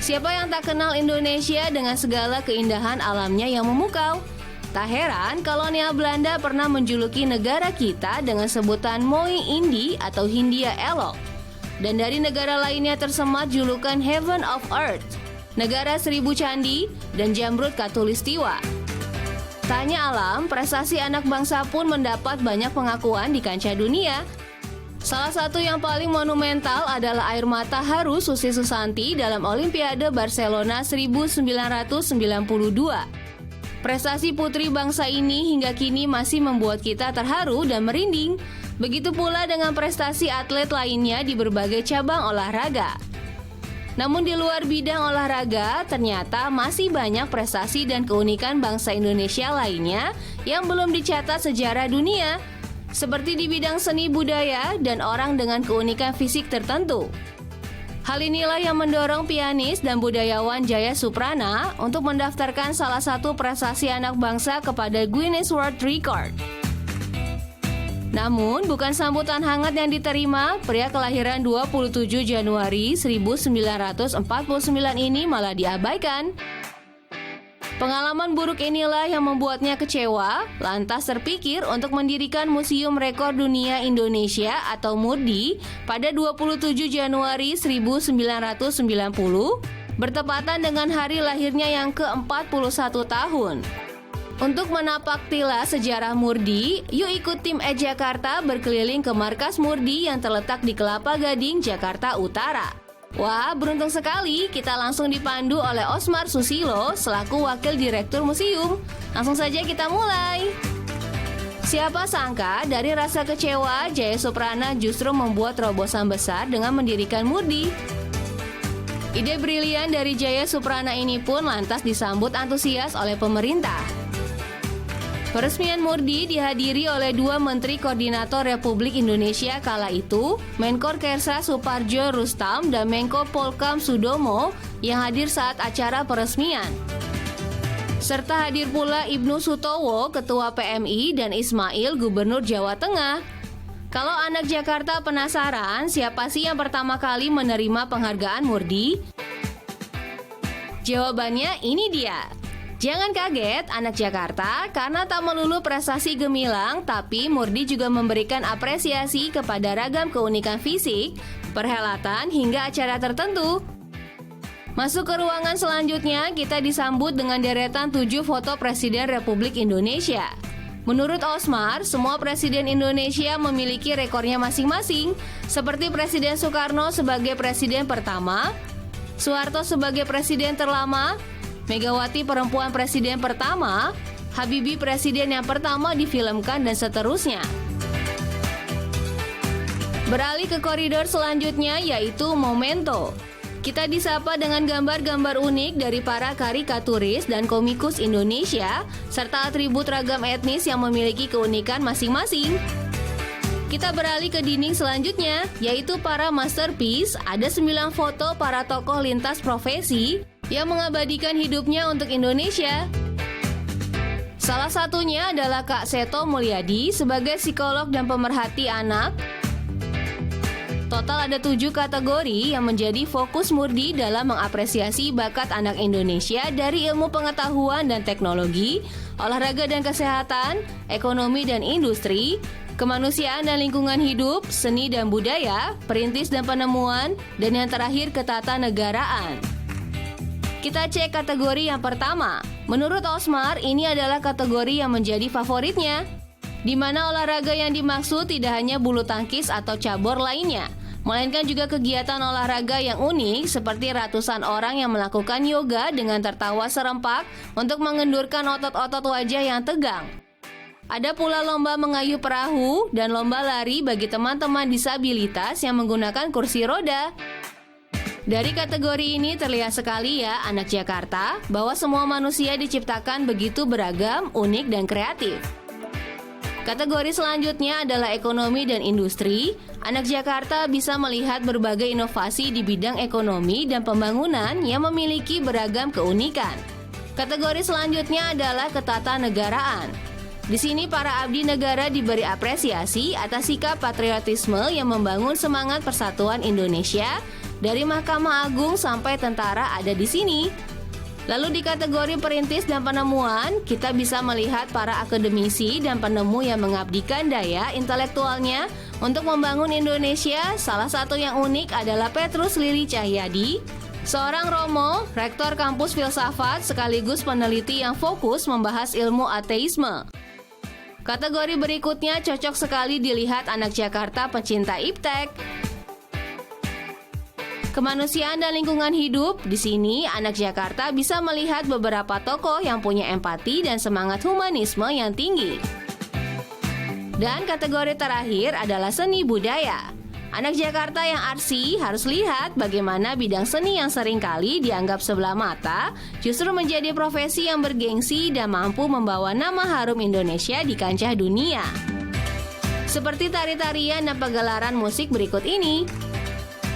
Siapa yang tak kenal Indonesia dengan segala keindahan alamnya yang memukau? Tak heran kolonial Belanda pernah menjuluki negara kita dengan sebutan Moi Indi atau Hindia Elok. Dan dari negara lainnya tersemat julukan Heaven of Earth, negara seribu candi dan jamrut Katulistiwa. Tanya alam, prestasi anak bangsa pun mendapat banyak pengakuan di kancah dunia. Salah satu yang paling monumental adalah air mata haru Susi Susanti dalam Olimpiade Barcelona 1992. Prestasi putri bangsa ini hingga kini masih membuat kita terharu dan merinding. Begitu pula dengan prestasi atlet lainnya di berbagai cabang olahraga. Namun di luar bidang olahraga, ternyata masih banyak prestasi dan keunikan bangsa Indonesia lainnya yang belum dicatat sejarah dunia, seperti di bidang seni budaya dan orang dengan keunikan fisik tertentu. Hal inilah yang mendorong pianis dan budayawan Jaya Suprana untuk mendaftarkan salah satu prestasi anak bangsa kepada Guinness World Record. Namun, bukan sambutan hangat yang diterima, pria kelahiran 27 Januari 1949 ini malah diabaikan. Pengalaman buruk inilah yang membuatnya kecewa, lantas terpikir untuk mendirikan Museum Rekor Dunia Indonesia atau MURDI pada 27 Januari 1990, bertepatan dengan hari lahirnya yang ke-41 tahun. Untuk menapaktilah sejarah MURDI, yuk ikut tim Jakarta berkeliling ke markas MURDI yang terletak di Kelapa Gading, Jakarta Utara. Wah, beruntung sekali kita langsung dipandu oleh Osmar Susilo selaku Wakil Direktur Museum. Langsung saja kita mulai. Siapa sangka dari rasa kecewa, Jaya Suprana justru membuat terobosan besar dengan mendirikan MURDI. Ide brilian dari Jaya Suprana ini pun lantas disambut antusias oleh pemerintah. Peresmian MURDI dihadiri oleh dua Menteri Koordinator Republik Indonesia kala itu, Menko Kersa Suparjo Rustam dan Menko Polkam Sudomo yang hadir saat acara peresmian. Serta hadir pula Ibnu Sutowo, Ketua PMI, dan Ismail, Gubernur Jawa Tengah. Kalau anak Jakarta penasaran siapa sih yang pertama kali menerima penghargaan MURDI? Jawabannya ini dia. Jangan kaget anak Jakarta, karena tak melulu prestasi gemilang, tapi MURDI juga memberikan apresiasi kepada ragam keunikan fisik, perhelatan, hingga acara tertentu. Masuk ke ruangan selanjutnya, kita disambut dengan deretan 7 foto Presiden Republik Indonesia. Menurut Osmar, semua Presiden Indonesia memiliki rekornya masing-masing, seperti Presiden Soekarno sebagai Presiden pertama, Soeharto sebagai Presiden terlama, Megawati perempuan presiden pertama, Habibie presiden yang pertama difilmkan, dan seterusnya. Beralih ke koridor selanjutnya, yaitu Momento. Kita disapa dengan gambar-gambar unik dari para karikaturis dan komikus Indonesia, serta atribut ragam etnis yang memiliki keunikan masing-masing. Kita beralih ke dinding selanjutnya, yaitu para masterpiece. Ada 9 foto para tokoh lintas profesi yang mengabadikan hidupnya untuk Indonesia. Salah satunya adalah Kak Seto Mulyadi sebagai psikolog dan pemerhati anak. Total ada 7 kategori yang menjadi fokus MURDI dalam mengapresiasi bakat anak Indonesia dari ilmu pengetahuan dan teknologi, olahraga dan kesehatan, ekonomi dan industri, kemanusiaan dan lingkungan hidup, seni dan budaya, perintis dan penemuan, dan yang terakhir ketatanegaraan. Kita cek kategori yang pertama. Menurut Osmar, ini adalah kategori yang menjadi favoritnya, di mana olahraga yang dimaksud tidak hanya bulu tangkis atau cabur lainnya, melainkan juga kegiatan olahraga yang unik seperti ratusan orang yang melakukan yoga dengan tertawa serempak untuk mengendurkan otot-otot wajah yang tegang. Ada pula lomba mengayuh perahu dan lomba lari bagi teman-teman disabilitas yang menggunakan kursi roda. Dari kategori ini terlihat sekali ya anak Jakarta bahwa semua manusia diciptakan begitu beragam, unik, dan kreatif. Kategori selanjutnya adalah ekonomi dan industri. Anak Jakarta bisa melihat berbagai inovasi di bidang ekonomi dan pembangunan yang memiliki beragam keunikan. Kategori selanjutnya adalah ketatanegaraan. Di sini para abdi negara diberi apresiasi atas sikap patriotisme yang membangun semangat persatuan Indonesia Dari Mahkamah Agung sampai tentara ada di sini. Lalu di kategori perintis dan penemuan, kita bisa melihat para akademisi dan penemu yang mengabdikan daya intelektualnya untuk membangun Indonesia. Salah satu yang unik adalah Petrus Lili Cahyadi, seorang Romo, rektor kampus filsafat sekaligus peneliti yang fokus membahas ilmu ateisme. Kategori berikutnya cocok sekali dilihat anak Jakarta pecinta iptek. Kemanusiaan dan lingkungan hidup. Di sini anak Jakarta bisa melihat beberapa tokoh yang punya empati dan semangat humanisme yang tinggi. Dan kategori terakhir adalah seni budaya. Anak Jakarta yang artsy harus lihat bagaimana bidang seni yang seringkali dianggap sebelah mata justru menjadi profesi yang bergengsi dan mampu membawa nama harum Indonesia di kancah dunia. Seperti tari-tarian dan pegelaran musik berikut ini.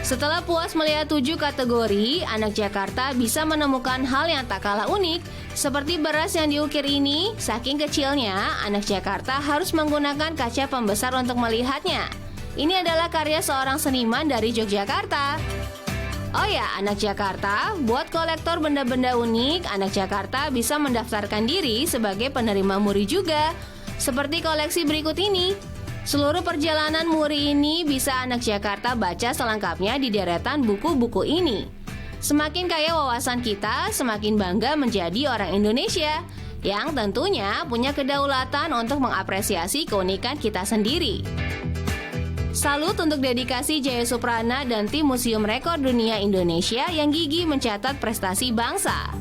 Setelah puas melihat 7 kategori, anak Jakarta bisa menemukan hal yang tak kalah unik. Seperti beras yang diukir ini, saking kecilnya, anak Jakarta harus menggunakan kaca pembesar untuk melihatnya. Ini adalah karya seorang seniman dari Yogyakarta. Oh ya, anak Jakarta, buat kolektor benda-benda unik, anak Jakarta bisa mendaftarkan diri sebagai penerima muri juga. Seperti koleksi berikut ini. Seluruh perjalanan muri ini bisa anak Jakarta baca selengkapnya di deretan buku-buku ini. Semakin kaya wawasan kita, semakin bangga menjadi orang Indonesia yang tentunya punya kedaulatan untuk mengapresiasi keunikan kita sendiri. Salut untuk dedikasi Jaya Suprana dan tim Museum Rekor Dunia Indonesia yang gigih mencatat prestasi bangsa.